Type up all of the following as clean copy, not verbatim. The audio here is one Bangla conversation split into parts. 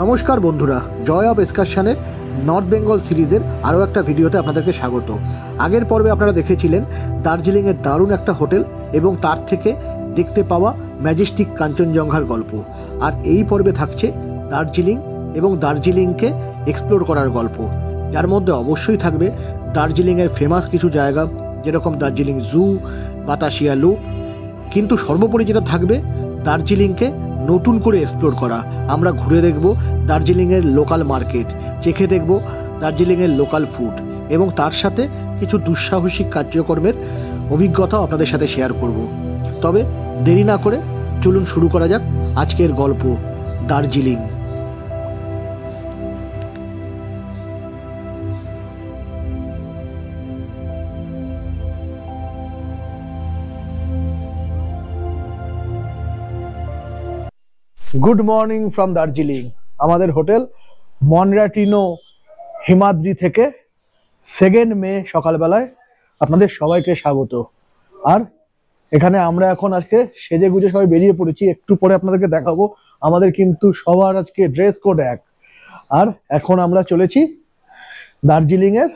নমস্কার বন্ধুরা, জয় অফ এক্সকারশনের নর্থ বেঙ্গল সিরিজের আরও একটা ভিডিওতে আপনাদেরকে স্বাগত। আগের পর্বে আপনারা দেখেছিলেন দার্জিলিংয়ের দারুণ একটা হোটেল এবং তার থেকে দেখতে পাওয়া ম্যাজেস্টিক কাঞ্চনজঙ্ঘার গল্প। আর এই পর্বে থাকছে দার্জিলিং এবং দার্জিলিংকে এক্সপ্লোর করার গল্প, যার মধ্যে অবশ্যই থাকবে দার্জিলিংয়ের ফেমাস কিছু জায়গা যেরকম দার্জিলিং জু, বাতাসিয়া লুপ, কিন্তু সর্বোপরি যেটা থাকবে দার্জিলিংকে নতুন করে এক্সপ্লোর করা। আমরা ঘুরে দেখব দার্জিলিংয়ের লোকাল মার্কেট, চেখে দেখব দার্জিলিংয়ের লোকাল ফুড এবং তার সাথে কিছু দুঃসাহসিক কার্যক্রমের অভিজ্ঞতাও আপনাদের সাথে শেয়ার করব। তবে দেরি না করে চলুন শুরু করা যাক আজকের গল্প Darjeeling. Good morning from Darjeeling. আমাদের হোটেল মনরাটিনো হিমাদ্রি থেকে 2 মে সকালবেলায় আপনাদের সবাইকে স্বাগত। আর এখানে আমরা এখন আজকে সেজে গুজে সবাই বেরিয়ে পড়েছি, একটু পরে আপনাদেরকে দেখাবো। আমাদের কিন্তু সবার আজকে ড্রেস কোড এক। আর এখন আমরা চলেছি দার্জিলিং এর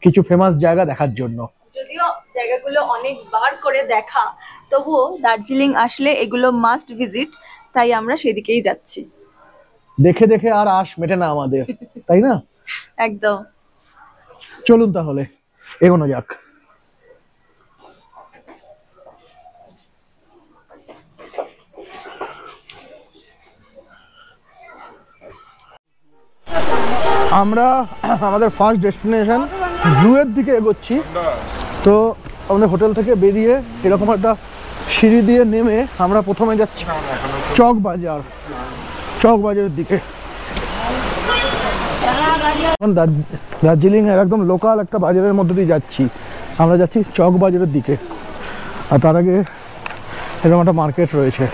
কিছু ফেমাস জায়গা দেখার জন্য। যদিও জায়গাগুলো অনেকবার করে দেখা, তবুও দার্জিলিং আসলে এগুলো মাস্ট ভিজিট, তাই আমরা সেদিকেই যাচ্ছি। দেখে দেখে আর আশ মেটে না আমাদের, তাই না? একদম। চলুন তাহলে এগোনো যাক। আমরা আমাদের ফার্স্ট ডেস্টিনেশন জুয়ের দিকে এগোচ্ছি। তো আমাদের হোটেল থেকে বেরিয়ে এরকম একটা সিঁড়ি দিয়ে নেমে আমরা প্রথমে যাচ্ছি চকবাজারের দিকে। দার্জিলিং এর একদম লোকাল একটা বাজারের মধ্যে দিয়ে যাচ্ছি। আমরা যাচ্ছি চকবাজারের দিকে। আর তার আগে এরকম একটা মার্কেট রয়েছে।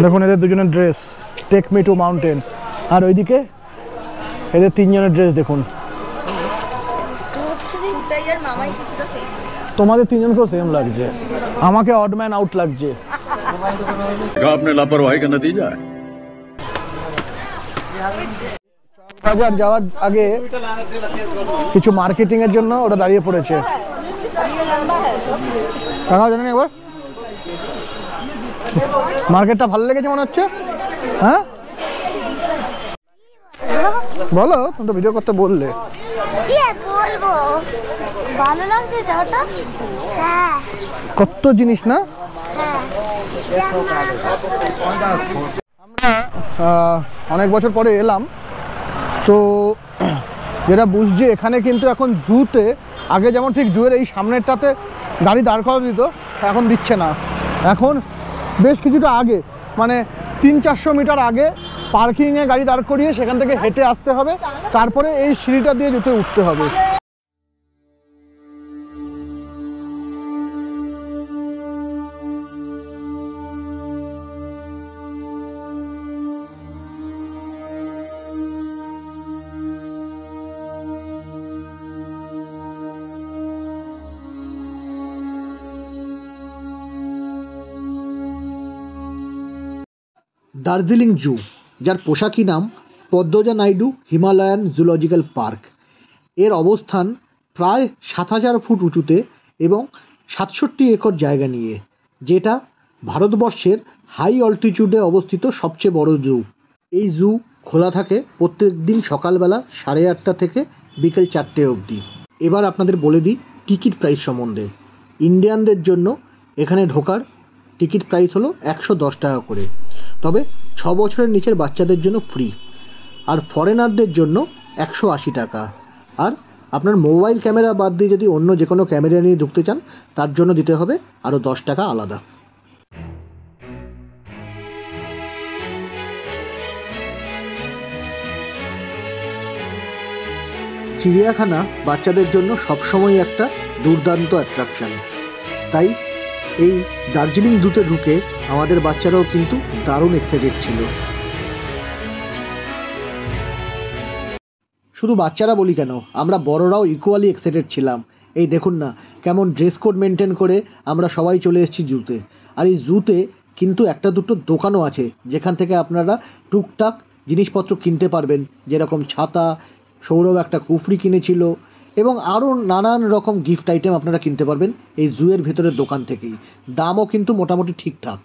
দেখুন এদের দুজনের dress, take me to mountain. আর ওইদিকে এদের 3 জনের ড্রেস দেখুন। তোমাদের 3 জনকেও সেম লাগছে, আমাকে অড ম্যান আউট লাগছে। आपने लापरवाही का नतीजा है। বাজার যাওয়ার আগে কিছু মার্কেটিং এর জন্য ওরা দাঁড়িয়ে পড়েছে। তারাও জানেন একবার মার্কেটটা ভালো লেগেছে মনে হচ্ছে। হ্যাঁ বলো, তুমি তো ভিডিও করতে বললে। ভালো লাগছে জায়গাটা। হ্যাঁ, কত জিনিস না। আমরা অনেক বছর পরে এলাম, তো যেটা বুঝছি এখানে কিন্তু এখন জুতে আগে যেমন ঠিক জুয়ের এই সামনেরটাতে গাড়ি দাঁড় করা দিত, এখন দিচ্ছে না। এখন বেশ কিছুটা আগে, মানে 300-400 মিটার আগে পার্কিংয়ে গাড়ি দাঁড় করিয়ে সেখান থেকে হেঁটে আসতে হবে, তারপরে এই সিঁড়িটা দিয়ে জুতে উঠতে হবে। দার্জিলিং জু, যার পোশাকি নাম Padmaja Naidu Himalayan zoological park, এর অবস্থান প্রায় 7000 ফুট উঁচুতে এবং 67 একর জায়গা নিয়ে, যেটা ভারতবর্ষের হাই অল্টিটিউডে অবস্থিত সবচেয়ে বড় জু। এই জু খোলা থাকে প্রত্যেক দিন সকালবেলা 8:30 থেকে বিকেল 4টে অবধি। এবার আপনাদের বলে দিই টিকিট প্রাইস সম্বন্ধে। ইন্ডিয়ানদের জন্য এখানে ঢোকার টিকিট প্রাইস হলো 110 টাকা করে, তবে 6 বছরের নিচের বাচ্চাদের জন্য ফ্রি। আর ফরেনারদের জন্য 180 টাকা। আর আপনার মোবাইল ক্যামেরা বাদ দিয়ে যদি অন্য যে কোনো ক্যামেরা নিয়ে ঢুকতে চান তার জন্য দিতে হবে আরও 10 টাকা আলাদা। চিড়িয়াখানা বাচ্চাদের জন্য সবসময় একটা দুর্দান্ত অ্যাট্রাকশন, তাই এই দার্জিলিং জুতে ঢুকে আমাদের বাচ্চারাও কিন্তু দারুণ এক্সাইটেড ছিল। শুধু বাচ্চারা বলি কেন, আমরা বড়রাও ইকুয়ালি এক্সাইটেড ছিলাম। এই দেখুন না কেমন ড্রেস কোড মেনটেন করে আমরা সবাই চলে এসেছি জুতে। আর এই জুতে কিন্তু একটা দুটো দোকানও আছে যেখান থেকে আপনারা টুকটাক জিনিসপত্র কিনতে পারবেন, যেরকম ছাতা, সৌরভ একটা কুফরি কিনেছিল এবং আরও নানান রকম গিফট আইটেম আপনারা কিনতে পারবেন এই জুয়ের ভেতরের দোকান থেকেই। দামও কিন্তু মোটামুটি ঠিকঠাক।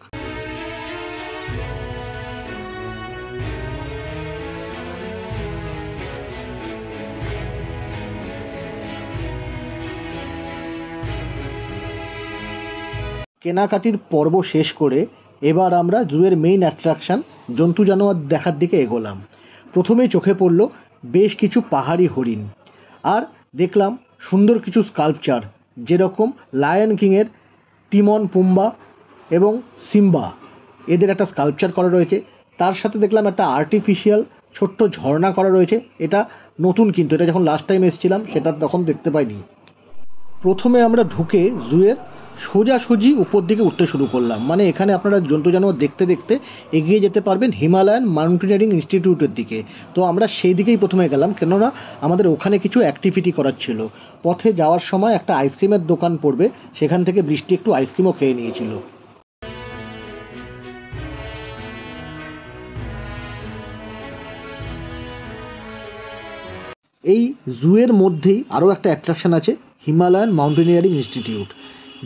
কেনাকাটির পর্ব শেষ করে এবার আমরা জুয়ের মেইন অ্যাট্রাকশান জন্তু জানোয়ার দেখার দিকে এগোলাম। প্রথমেই চোখে পড়ল বেশ কিছু পাহাড়ি হরিণ, আর দেখলাম সুন্দর কিছু স্কাল্পচার, যেরকম লায়ন কিংয়ের টিমন, পুম্বা এবং সিম্বা, এদের একটা স্কাল্পচার করা রয়েছে। তার সাথে দেখলাম একটা আর্টিফিশিয়াল ছোট্ট ঝর্ণা করা রয়েছে। এটা নতুন, কিন্তু এটা যখন লাস্ট টাইম এসেছিলাম সেটা তখন দেখতে পাইনি। প্রথমে আমরা ঢুকে জুয়ের সোজাসুজি উপর দিকে উঠতে শুরু করলাম। মানে এখানে আপনারা জন্তু জানোয়ার দেখতে দেখতে এগিয়ে যেতে পারবেন হিমালয়ান মাউন্টেনিয়ারিং ইনস্টিটিউটের দিকে। তো আমরা সেই দিকেই প্রথমে গেলাম, কেননা আমাদের ওখানে কিছু অ্যাক্টিভিটি করার ছিল। পথে যাওয়ার সময় একটা আইসক্রিমের দোকান পড়বে, সেখান থেকে বৃষ্টি একটু আইসক্রিমও খেয়ে নিয়েছিল। এই জুয়ের মধ্যেই আরও একটা অ্যাট্রাকশান আছে, হিমালয়ান মাউন্টেনিয়ারিং ইনস্টিটিউট,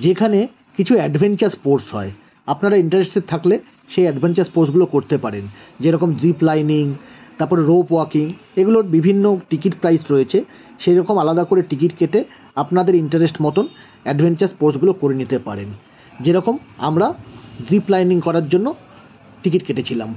যেখানে কিছু অ্যাডভেঞ্চার স্পোর্টস হয়। আপনারা ইন্টারেস্টেড থাকলে সেই অ্যাডভেঞ্চার স্পোর্টসগুলো করতে পারেন, যেরকম জিপ লাইনিং, তারপরে রোপ ওয়াকিং, এগুলোর বিভিন্ন টিকিট প্রাইস রয়েছে। সেই রকম আলাদা করে টিকিট কেটে আপনাদের ইন্টারেস্ট মতন অ্যাডভেঞ্চার স্পোর্টসগুলো করে নিতে পারেন। যেরকম আমরা জিপ লাইনিং করার জন্য টিকিট কেটেছিলাম।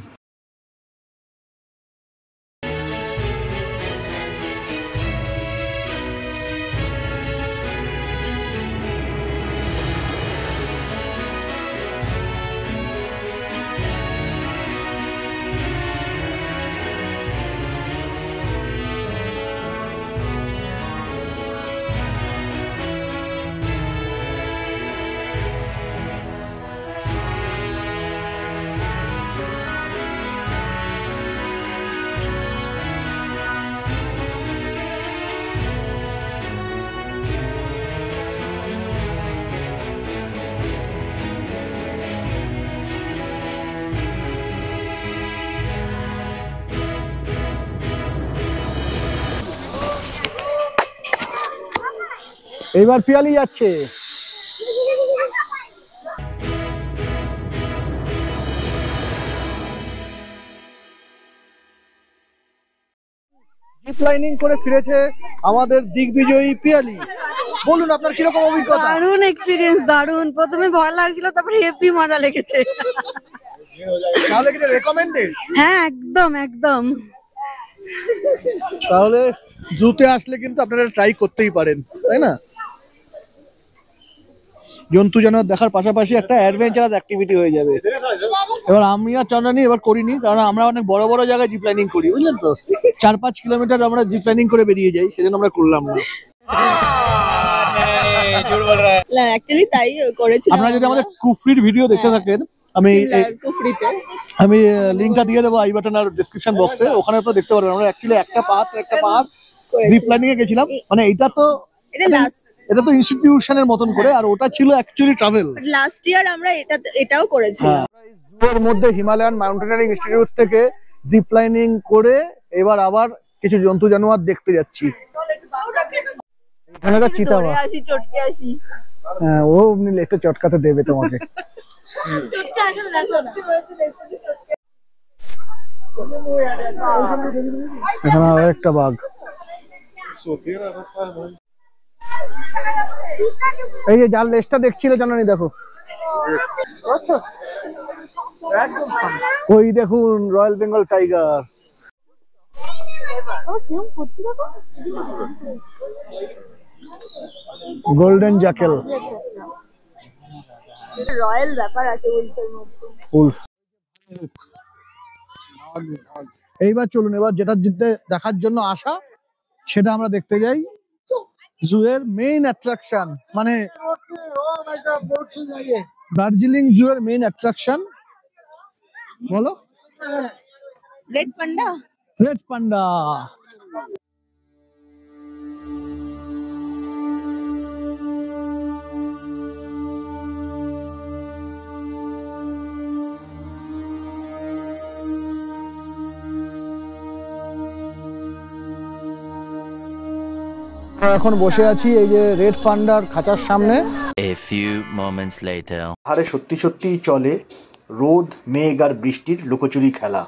এইবার পিয়ালি যাচ্ছে। জিপ লাইনিং করে ফিরেছে আমাদের দিগ্বিজয়ী পিয়ালি। বলুন আপনার কিরকম অভিজ্ঞতা? দারুণ এক্সপিরিয়েন্স, দারুণ। প্রথমে ভয় লাগছিল, তারপরে হেভি মজা লেগেছে। তাহলে কি রেকমেন্ডেড? হ্যাঁ, একদম একদম। তাহলে জুতে আসলে কিন্তু আপনারা ট্রাই করতেই পারেন, তাই না? জন্তু জানোয়ার দেখার পাশাপাশি একটা অ্যাডভেঞ্চারাস অ্যাক্টিভিটি হয়ে যাবে। এবার আমি আর চন্দ্রানী এবার করিনি, কারণ আমরা অনেক বড় বড় জায়গায় জিপ লাইনিং করি, বুঝলেন তো। 4-5 কিলোমিটার আমরা জিপ লাইনিং করে বেরিয়ে যাই, সেজন্য আমরা করলাম না। অ্যাকচুয়ালি তাই করেছিলাম। আপনারা যদি আমাদের কুফরির ভিডিও দেখে থাকেন, আমি লিঙ্কটা দিয়ে দেবো আই বাটন আর ডেসক্রিপশন বক্সে, ওখানে আপনারা দেখতে পারবেন। আমরা অ্যাকচুয়ালি একটা পাহাড় জিপ লাইনিং এ গেছিলাম। মানে এটা তো ইনস্টিটিউশনের মতন করে, আর ওটা ছিল অ্যাকচুয়ালি ট্রাভেল। লাস্ট ইয়ার আমরা এটাও করেছিলাম। জুয়ের মধ্যে হিমালয়ান মাউন্টেনিয়ারিং ইনস্টিটিউট থেকে জিপ লাইনিং করে এবার আবার কিছু জন্তু জানোয়ার দেখতে যাচ্ছি। এখানে চিতাবাঘ। হ্যাঁ, ও অমনি লেতে চটকাতে দেবে তোমাকে। এখানে আর একটা বাঘ। এই যে যার লেজটা দেখছিল জানানি, দেখো ওই দেখুন royal Bengal tiger. Golden Jekyll. Royal ব্যাপার আছে উলফ। এইবার চলুন, এবার যেটা দেখার জন্য আসা সেটা আমরা দেখতে যাই। জুয়ের মেইন অ্যাট্রাকশন, মানে দার্জিলিং জুয়ের মেইন অ্যাট্রাকশন বলো। Red panda. Red panda. এখন বসে আছি এই যে রেড পান্ডার খাঁচার সামনে। A few moments later. আরে সত্যি সত্যিই চলে রোদ মেঘ আর বৃষ্টির লুকোচুরি খেলা।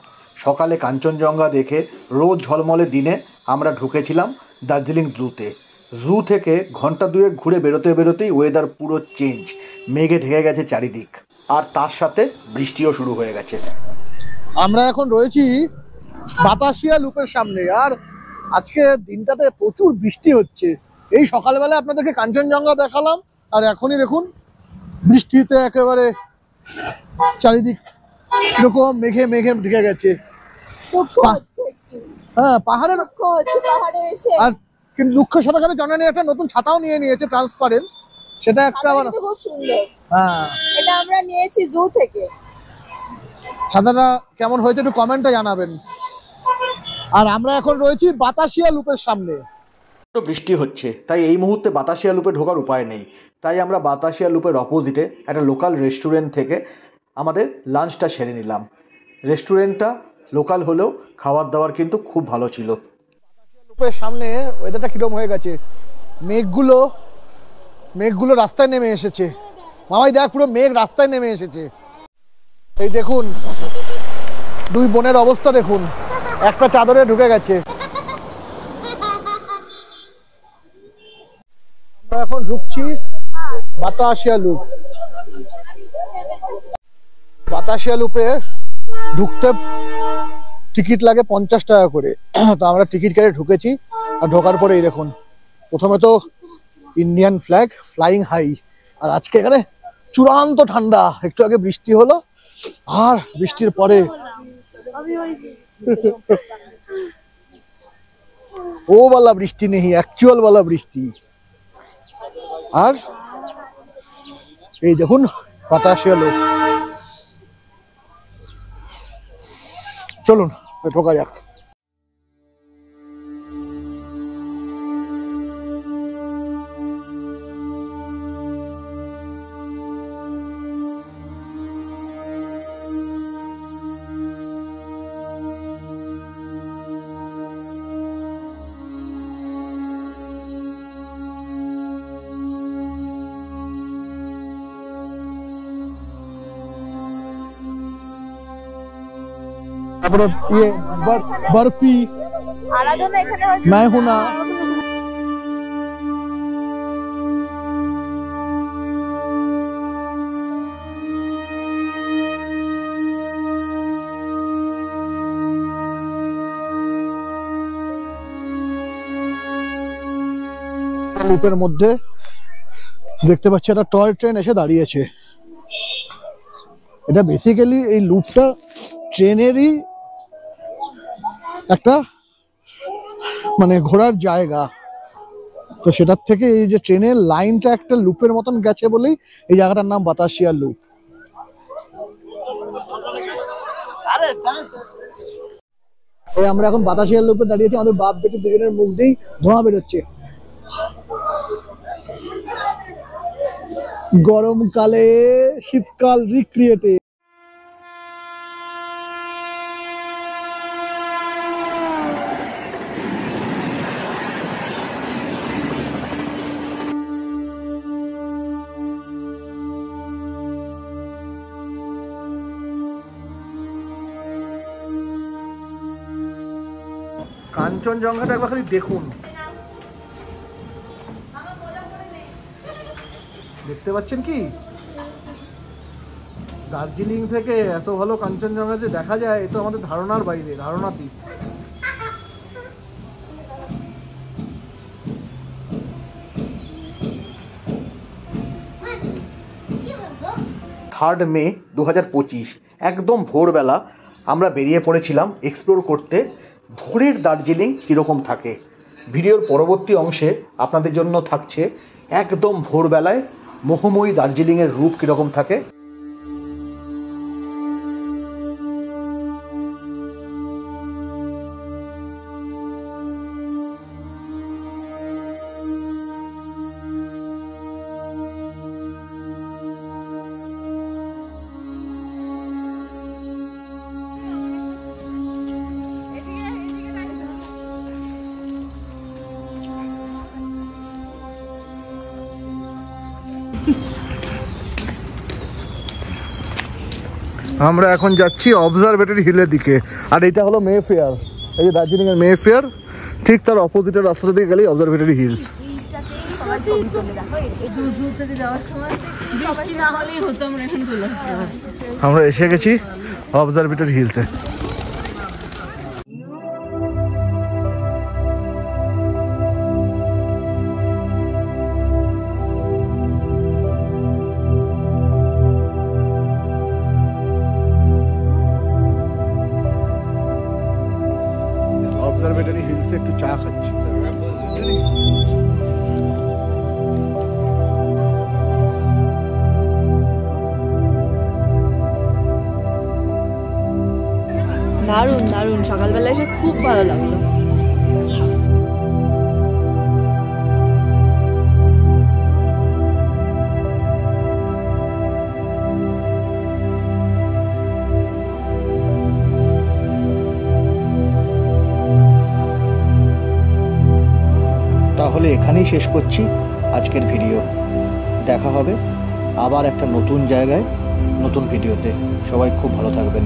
সকালে কাঞ্চনজঙ্ঘা দেখে রোদ ঝলমলে দিনে আমরা ঢুকেছিলাম দার্জিলিং জুতে। জু থেকে ঘন্টা দুয়েক ঘুরে বেরোতে বেরোতেই ওয়েদার পুরো চেঞ্জ, মেঘে ঢেকে গেছে চারিদিক, আর তার সাথে বৃষ্টিও শুরু হয়ে গেছে। আমরা এখন রয়েছি বাতাসিয়া লুপের সামনে, আর আজকে দিনটাতে প্রচুর বৃষ্টি হচ্ছে। এই সকালবেলা আপনাদেরকে কাঞ্চনজঙ্ঘা দেখালাম, আর এখনই দেখুন বৃষ্টিতে একেবারে চারিদিক এরকম মেঘে মেঘে ঢেকে গেছে। হ্যাঁ, পাহাড়ে আর কিন্তু দুঃখের সাথে সাথে জননী একটা নতুন ছাতাও নিয়ে নিয়েছে ট্রান্সপারেন্ট, সেটা একটা আবার খুব সুন্দর। হ্যাঁ, এটা আমরা নিয়েছি জু থেকে। ছাতাটা কেমন হয়েছে একটু কমেন্টে জানাবেন। আর আমরা এখন রয়েছি বাতাসিয়া লুপের সামনে। তো বৃষ্টি হচ্ছে, তাই এই মুহূর্তে বাতাসিয়া লুপে ঢোকার উপায় নেই। তাই আমরা বাতাসিয়া লুপের অপোজিটে একটা লোকাল রেস্টুরেন্ট থেকে আমাদের লাঞ্চটা সেরে নিলাম। রেস্টুরেন্টটা লোকাল হলেও খাবার দাবার কিন্তু খুব ভালো ছিল। লুপের সামনে ওয়েদারটা কিরকম হয়ে গেছে, মেঘগুলো রাস্তায় নেমে এসেছে। মামাই দেখ, পুরো মেঘ রাস্তায় নেমে এসেছে। এই দেখুন দুই বোনের অবস্থা দেখুন, একটা চাদরে ঢুকে গেছে। আমরা এখন ঢুকছি বাতাসিয়া লুপ। বাতাসিয়া লুপে ঢুকতে টিকিট লাগে 50 টাকা করে। তো আমরা টিকিট কেটে ঢুকেছি, আর ঢোকার পরে এই দেখুন প্রথমে তো ইন্ডিয়ান ফ্ল্যাগ ফ্লাইং হাই। আর আজকে এখানে চূড়ান্ত ঠান্ডা। একটু আগে বৃষ্টি হলো, আর বৃষ্টির পরে ও वाला বৃষ্টি নেই, অ্যাকচুয়াল वाला বৃষ্টি। আর এই দেখুন বাতাসিয়া লুপ। চলুন ঢোকা যাক। তারপরে বরফি, আরাধনা এখানে হচ্ছে मैं हूं ना। লুপের মধ্যে দেখতে পাচ্ছি একটা টয় ট্রেন এসে দাঁড়িয়েছে। এটা বেসিক্যালি এই লুপটা ট্রেনেরই একটা মানে ঘোরার জায়গা। তো সেটার থেকে এই যে ট্রেনের লাইনটা একটা লুপের মতন গেছে বলেই এই জায়গাটার নাম বাতাসিয়া লুপ। আমরা এখন বাতাসিয়া লুপে দাঁড়িয়েছি, আমাদের বাপ বেটি দুজনের মুখ দিয়েই ধোঁয়া বেরোচ্ছে। গরমকালে শীতকাল রিক্রিয়েটে। কাঞ্চনজঙ্ঘাটা একবার খালি দেখুন, দেখতে পাচ্ছেন কি? দার্জিলিং থেকে এত ভালো কাঞ্চনজঙ্ঘা যে দেখা যায়, এ তো আমাদের ধারণার বাইরে, ধারণাতীত। থার্ড মে 2025 একদম ভোরবেলা আমরা বেরিয়ে পড়েছিলাম এক্সপ্লোর করতে ভোরের দার্জিলিং কীরকম থাকে। ভিডিওর পরবর্তী অংশে আপনাদের জন্য থাকছে একদম ভোরবেলায় মোহময়ী দার্জিলিংয়ের রূপ কীরকম থাকে। আমরা এখন যাচ্ছি অবজারভেটরি হিলের দিকে, আর এটা হলো মে ফেয়ার। এই যে দার্জিলিং এর মে ফেয়ার, ঠিক তার অপোজিটের রাস্তা দিয়ে গেলেই অবজারভেটরি হিলস। আমরা এসে গেছি অবজারভেটরি হিলসে। অবজারভেটরি হিলসে একটু চা খাচ্ছি। দারুণ দারুণ, সকালবেলা এসে খুব ভালো লাগলো। তাহলে এখানেই শেষ করছি আজকের ভিডিও। দেখা হবে আবার একটা নতুন জায়গায় নতুন ভিডিওতে। সবাই খুব ভালো থাকবেন।